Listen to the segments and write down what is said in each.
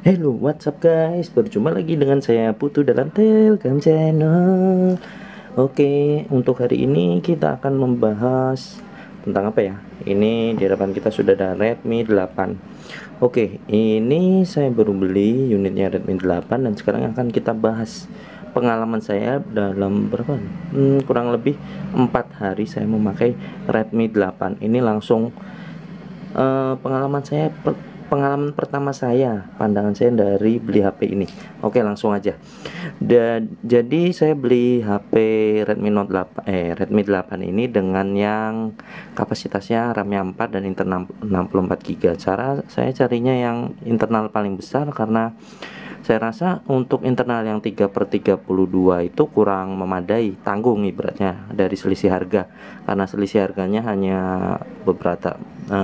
Hello, what's up guys? Berjumpa lagi dengan saya Putu dalam Telkom Channel. Oke, untuk hari ini kita akan membahas tentang apa ya? Ini di hadapan kita sudah ada Redmi 8. Oke, ini saya baru beli unitnya Redmi 8 dan sekarang akan kita bahas pengalaman saya dalam berapa? Kurang lebih 4 hari saya memakai Redmi 8. Ini langsung pengalaman pertama saya, pandangan saya dari beli HP ini. Oke, langsung aja. Dan jadi saya beli HP Redmi 8 ini dengan yang kapasitasnya RAM-nya 4 dan internal 64 GB. Saya carinya yang internal paling besar karena saya rasa untuk internal yang 3/32 itu kurang memadai, tanggung ibaratnya dari selisih harga. Karena selisih harganya hanya beberapa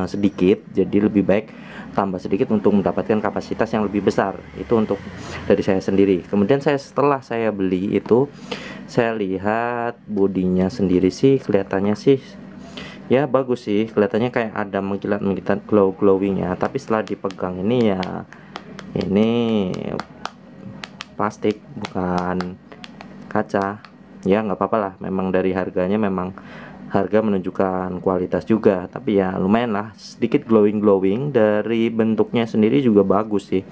sedikit, jadi lebih baik tambah sedikit untuk mendapatkan kapasitas yang lebih besar. Itu untuk dari saya sendiri. Kemudian setelah saya beli itu, saya lihat bodinya sendiri sih kelihatannya sih ya bagus sih, kelihatannya kayak ada mengkilat-mengkilat glowingnya. Tapi setelah dipegang ini ya, ini plastik bukan kaca. Ya nggak apa-apa lah, memang dari harganya memang harga menunjukkan kualitas juga, tapi ya lumayan lah, sedikit glowing dari bentuknya sendiri juga bagus sih,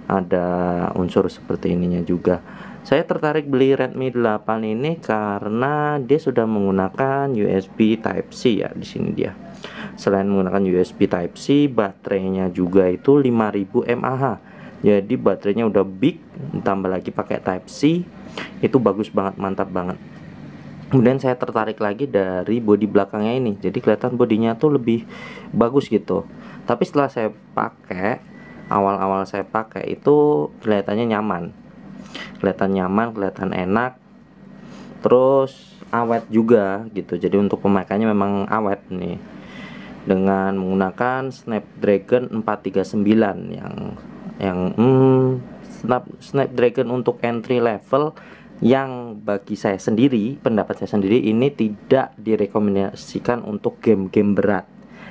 ada unsur seperti ininya juga. Saya tertarik beli Redmi 8 ini karena dia sudah menggunakan USB Type C ya. Di sini dia selain menggunakan USB Type C, baterainya juga itu 5000 mAh, jadi baterainya udah big, ditambah lagi pakai Type C, itu bagus banget, mantap banget. Kemudian saya tertarik lagi dari bodi belakangnya ini, jadi kelihatan bodinya tuh lebih bagus gitu. Tapi setelah saya pakai, awal-awal saya pakai itu kelihatannya nyaman, kelihatan enak, terus awet juga gitu. Jadi untuk pemakaiannya memang awet nih, dengan menggunakan Snapdragon 439 yang Snapdragon untuk entry level, yang bagi saya sendiri, pendapat saya sendiri, ini tidak direkomendasikan untuk game-game berat.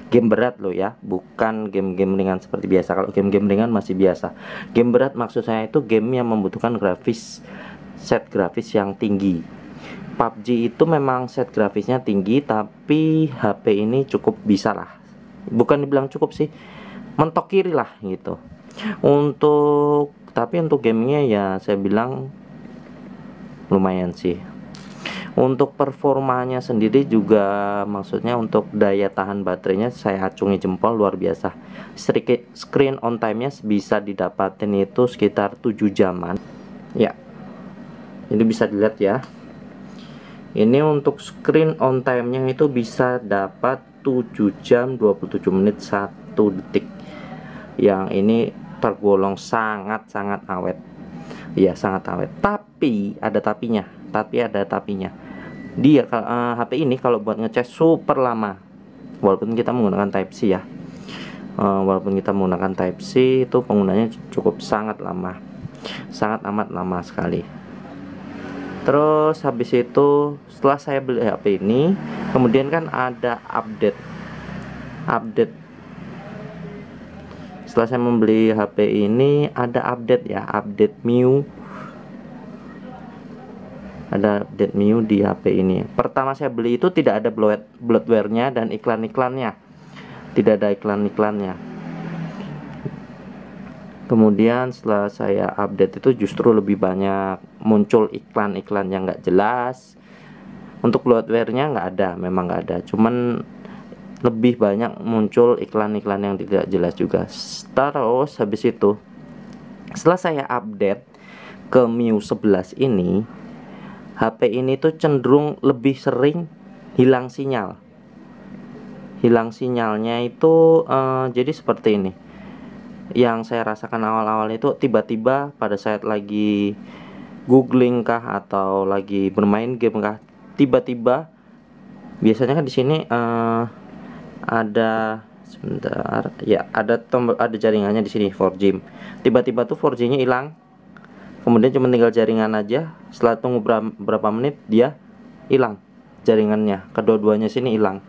Game berat loh ya, bukan game-game ringan seperti biasa. Kalau game-game ringan masih biasa. Game berat maksud saya itu game yang membutuhkan set grafis yang tinggi. PUBG itu memang set grafisnya tinggi, tapi HP ini cukup bisa lah. Bukan dibilang cukup sih, mentok kiri lah gitu. Tapi untuk gamingnya ya saya bilang lumayan sih. Untuk performanya sendiri juga, maksudnya untuk daya tahan baterainya saya acungi jempol, luar biasa. Screen on time-nya bisa didapatin itu sekitar 7 jaman. Ya, ini bisa dilihat ya. Ini untuk screen on time-nya itu bisa dapat 7 jam 27 menit 1 detik. Yang ini tergolong sangat-sangat awet. Ya, sangat awet. Tapi ada tapinya. Dia HP ini kalau buat ngecas super lama. Walaupun kita menggunakan Type C ya. Itu penggunanya cukup sangat lama. Sangat amat lama sekali. Terus habis itu setelah saya beli HP ini, kemudian kan ada update. Setelah saya membeli HP ini ada update ya, update MIUI di HP ini. Pertama saya beli itu tidak ada bloatware-nya dan iklan-iklannya. Tidak ada iklan-iklannya. Kemudian setelah saya update itu justru lebih banyak muncul iklan-iklan yang nggak jelas. Untuk bloatware-nya nggak ada, memang nggak ada. Cuman lebih banyak muncul iklan-iklan yang tidak jelas juga. Terus habis itu, setelah saya update ke MIUI 11 ini, HP ini tuh cenderung lebih sering hilang sinyal. Sinyalnya itu jadi seperti ini. Yang saya rasakan awal-awal itu tiba-tiba pada saat lagi googling kah atau lagi bermain game kah, tiba-tiba biasanya kan di sini ada sebentar ya, ada jaringannya di sini 4G. Tiba-tiba tuh 4G-nya hilang. Kemudian cuma tinggal jaringan aja. Setelah tunggu berapa menit dia hilang jaringannya. Kedua-duanya sini hilang.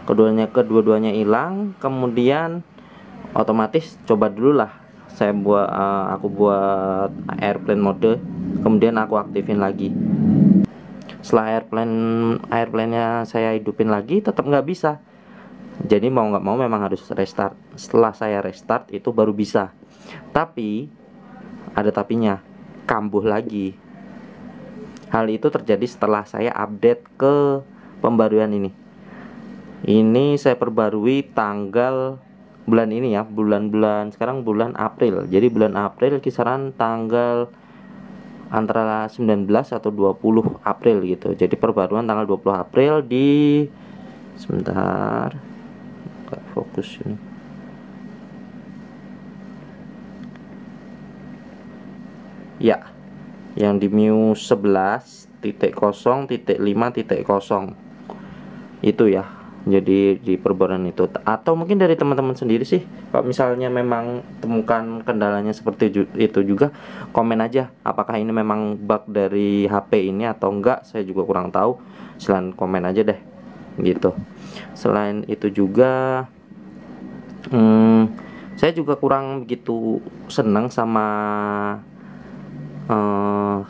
Kedua-duanya hilang. Kemudian otomatis coba dulu lah aku buat airplane mode, kemudian aku aktifin lagi. Setelah airplane-nya saya hidupin lagi, tetap nggak bisa. Jadi mau nggak mau memang harus restart. Setelah saya restart itu baru bisa. Tapi ada tapinya, kambuh lagi. Hal itu terjadi setelah saya update ke pembaruan ini. Ini saya perbarui tanggal bulan ini ya, sekarang bulan April. Jadi bulan April kisaran tanggal antara 19 atau 20 April gitu. Jadi perbaruan tanggal 20 April di sebentar. Nggak fokus ini. Ya, yang di MIUI 11.0.5.0 itu ya. Jadi di perbaruan itu, atau mungkin dari teman-teman sendiri sih, kalau misalnya memang temukan kendalanya seperti itu juga, komen aja apakah ini memang bug dari HP ini atau enggak. Saya juga kurang tahu, selain komen aja deh gitu. Selain itu juga saya juga kurang begitu senang sama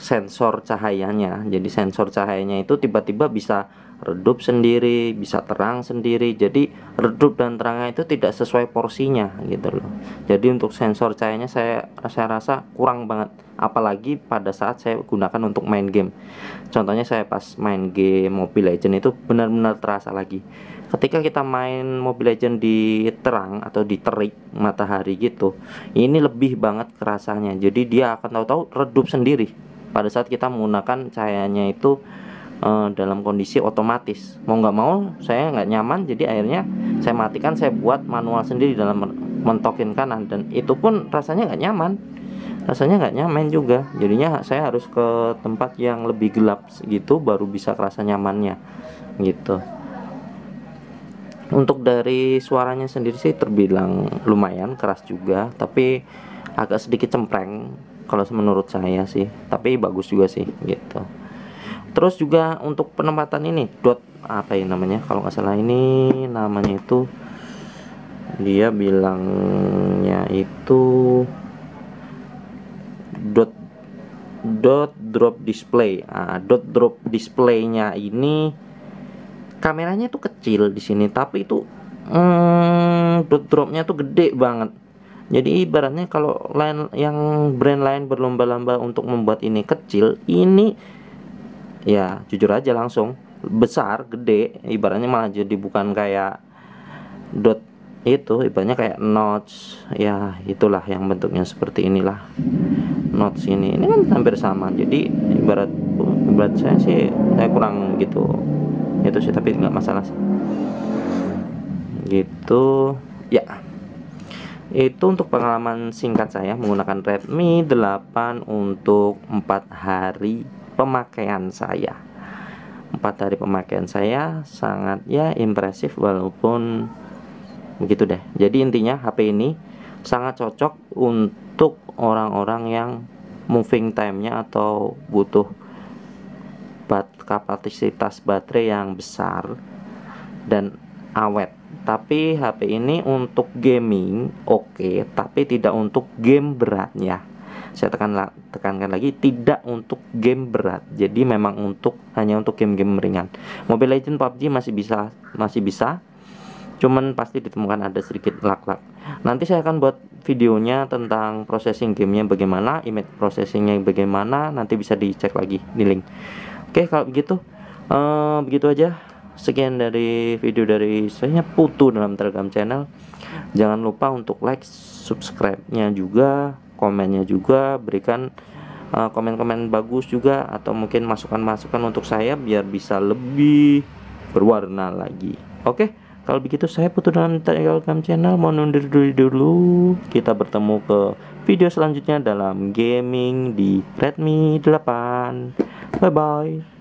sensor cahayanya. Jadi sensor cahayanya itu tiba-tiba bisa redup sendiri, bisa terang sendiri. Jadi redup dan terangnya itu tidak sesuai porsinya gitu loh. Jadi untuk sensor cahayanya saya rasa kurang banget, apalagi pada saat saya gunakan untuk main game. Contohnya saya pas main game Mobile Legends itu benar-benar terasa lagi. Ketika kita main Mobile Legends di terang atau di terik matahari gitu, ini lebih banget kerasanya. Jadi dia akan tahu-tahu redup sendiri pada saat kita menggunakan cahayanya itu dalam kondisi otomatis. Mau nggak mau saya nggak nyaman, jadi akhirnya saya matikan, saya buat manual sendiri dalam mentokin kanan, dan itu pun rasanya nggak nyaman juga. Jadinya saya harus ke tempat yang lebih gelap gitu baru bisa kerasa nyamannya gitu. Untuk dari suaranya sendiri sih terbilang lumayan keras juga, tapi agak sedikit cempreng kalau menurut saya sih, tapi bagus juga sih gitu. Terus juga untuk penempatan ini apa ya namanya, kalau nggak salah ini namanya itu, dia bilangnya itu dot drop display. Dot drop displaynya ini kameranya tuh kecil di sini, tapi itu dot dropnya tuh gede banget. Jadi ibaratnya kalau brand lain berlomba-lomba untuk membuat ini kecil, ini ya jujur aja langsung besar, gede. Ibaratnya malah jadi bukan kayak dot itu, ibaratnya kayak notch ya, itulah yang bentuknya seperti inilah. Notch ini kan hampir sama. Jadi ibarat saya sih, saya kurang gitu itu sih, tapi nggak masalah sih gitu ya. Itu untuk pengalaman singkat saya menggunakan Redmi 8 untuk 4 hari pemakaian saya. 4 hari pemakaian saya sangat ya impresif, walaupun begitu deh. Jadi intinya HP ini sangat cocok untuk orang-orang yang moving time-nya atau butuh kapasitas baterai yang besar dan awet. Tapi HP ini untuk gaming oke, tapi tidak untuk game beratnya. Saya tekankan lagi, tidak untuk game berat. Jadi memang hanya untuk game-game ringan. Mobile Legends, PUBG masih bisa. Cuman pasti ditemukan ada sedikit lag-lag. Nanti saya akan buat videonya tentang processing gamenya bagaimana, image processingnya bagaimana, nanti bisa dicek lagi di link. Oke, kalau begitu begitu aja. Sekian dari video dari saya, Putu, dalam Telegram Channel. Jangan lupa untuk like, subscribe-nya juga, komennya juga, berikan komen-komen bagus juga, atau mungkin masukan-masukan untuk saya biar bisa lebih berwarna lagi. Oke, kalau begitu saya Putu dalam Telegram Channel mau undur dulu. Kita bertemu ke video selanjutnya dalam gaming di Redmi 8. Bye bye.